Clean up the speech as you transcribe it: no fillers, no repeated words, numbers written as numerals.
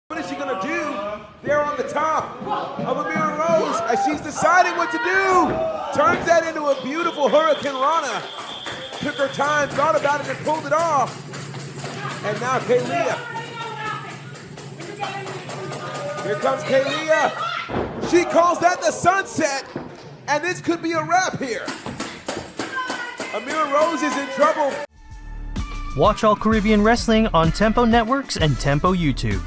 What is she gonna do there on the top of Amira Rose as she's deciding what to do? Turns that into a beautiful Hurricanrana. Took her time, thought about it, and pulled it off. And now Kaylia. Here comes Kaylia. She calls that the sunset, and this could be a wrap here. Amira Rose is in trouble. Watch all Caribbean wrestling on Tempo Networks and Tempo YouTube.